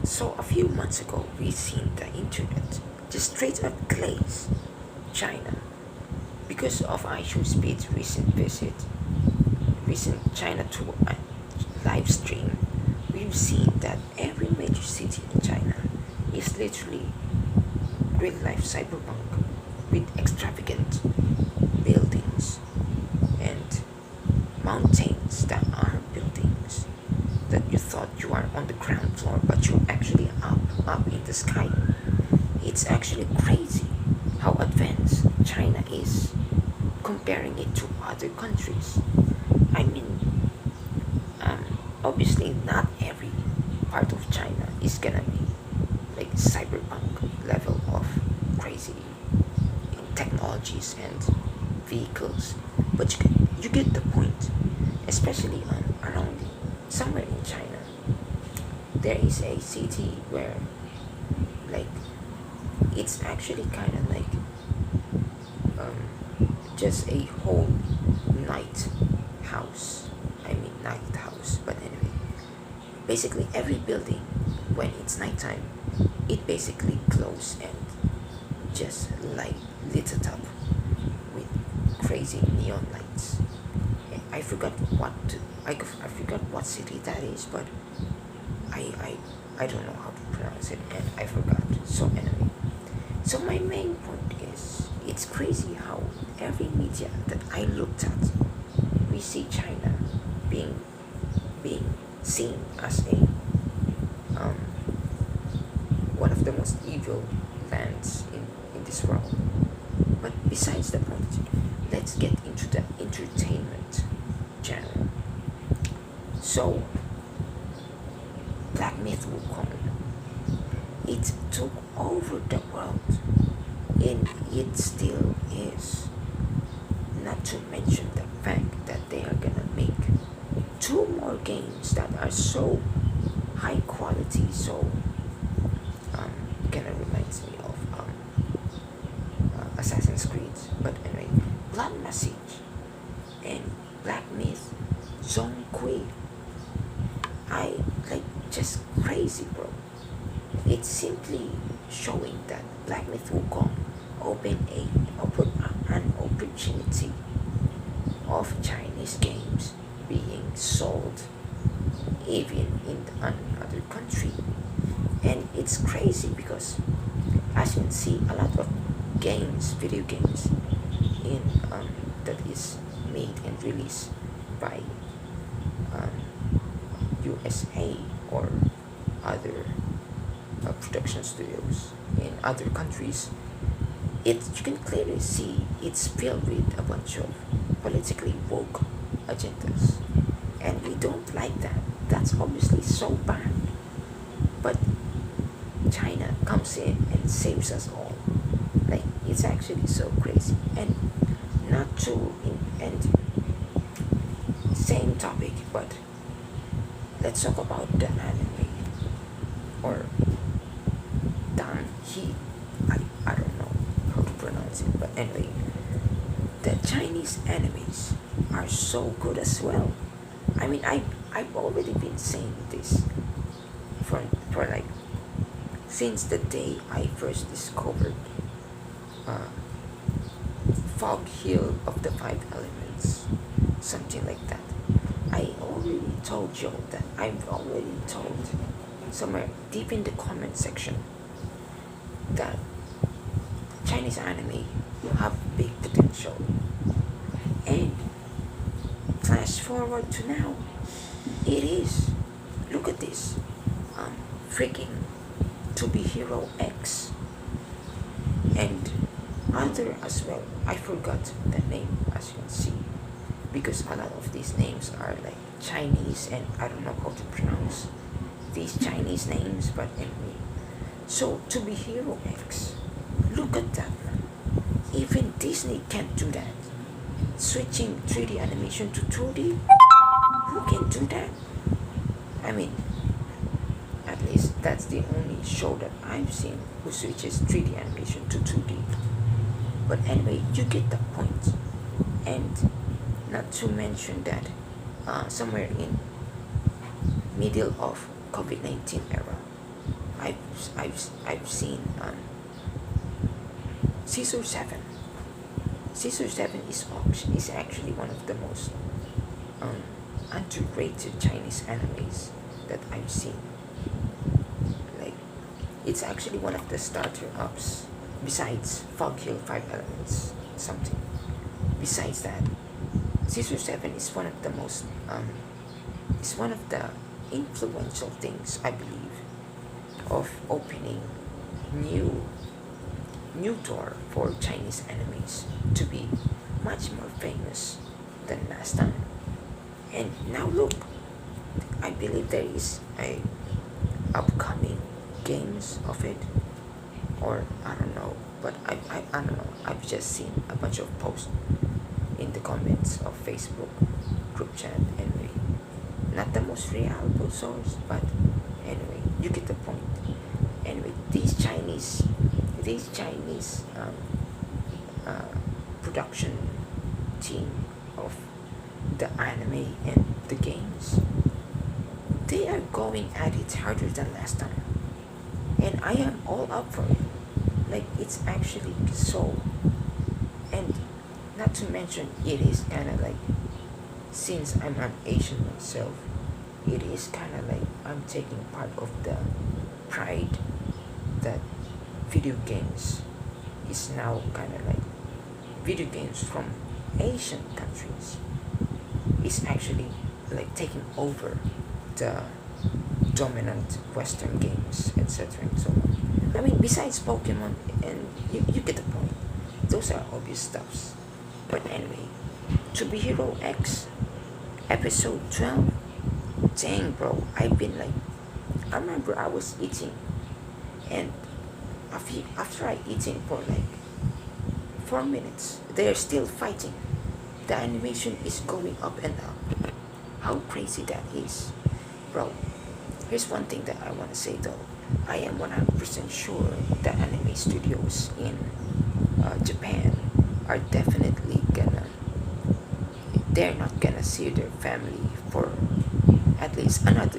So a few months ago, we seen the internet just straight up glaze China because of Aishu Speed's recent China tour and live stream. We've seen that every major city in China is literally real life cyberpunk with extravagant buildings and mountains that are buildings that you thought you are on the ground floor, but you're actually up in the sky. It's actually crazy how advanced China is comparing it to other countries. I mean, obviously, not every part of China is gonna be like cyberpunk level of crazy in technologies and vehicles, but you get the point. Especially around somewhere in China, there is a city where like it's actually kind of like just a whole night house. I mean night house, but anyway, basically every building when it's nighttime, it basically closed and just like lit it up with crazy neon lights. I forgot I forgot what city that is, but I I I don't know how to pronounce it, and I forgot. So anyway, so my main point is it's crazy how every media that I looked at, we see China being being seen as a um, one of the most evil lands in this world. But besides the point, let's get into the entertainment genre. So, Black Myth Wukong, it took over the world, and it still is. Not to mention the fact that they are gonna make two more games that are so high quality, so kind of reminds me of Assassin's Creed. But anyway, Blood Message and Black Myth Zone Kui, I like just crazy, bro. It's simply showing that Black Myth Wukong opened an opportunity of Chinese games being sold even in another country. And it's crazy because as you can see, a lot of video games in that is made and released by um, USA or other production studios in other countries, you can clearly see it's filled with a bunch of politically woke agendas, and we don't like that. That's obviously so bad. But China comes in and saves us all. Like it's actually so crazy. And not to end same topic, but let's talk about the anime or Dan He. I don't know how to pronounce it, but anyway, the Chinese animes are so good as well. I mean, I've already been saying this for like since the day I first discovered uh, Fog Hill of the Five Elements, something like that. I already told you that I've already told somewhere deep in the comment section that Chinese anime have big potential. And flash forward to now, it is. Look at this. Freaking tobeherox and other as well. I forgot the name, as you can see, because a lot of these names are like Chinese and I don't know how to pronounce these Chinese names, but anyway. So tobeherox, look at that, man. Even Disney can't do that. Switching 3D animation to 2D, who can do that? I mean, at least that's the only show that I've seen who switches 3D animation to 2D. But anyway, you get the point. And not to mention that somewhere in middle of COVID-19 era, I've seen Caesar 7. Caesar 7 is actually one of the most um, underrated Chinese animes that I've seen. Like, it's actually one of the starter ups besides Fog Hill 5 Elements something. Besides that, Caesar 7 is one of the most is one of the influential things I believe of opening new new door for Chinese animes to be much more famous than last time. And now look, I believe there is a upcoming games of it, or I don't know, but I don't know. I've just seen a bunch of posts in the comments of Facebook group chat. Anyway, not the most reliable source, but anyway, you get the point. Anyway, these Chinese production team of the anime and the games, they are going at it harder than last time, and I am all up for it. Like, it's actually so, and not to mention, it is kind of like, since I'm an Asian myself, it is kind of like I'm taking part of the pride that video games is now kind of like, video games from Asian countries is actually like taking over the dominant Western games, etc. and so on. I mean, besides Pokemon, and you get the point. Those are obvious stuffs. But anyway, tobeherox episode 12. Dang, bro, I've been like, I remember I was eating, and after I eating for like 4 minutes, they're still fighting. The animation is going up and up. How crazy that is, bro. Here's one thing that I want to say though. I am 100% sure the anime studios in Japan are definitely gonna, they're not gonna see their family for at least another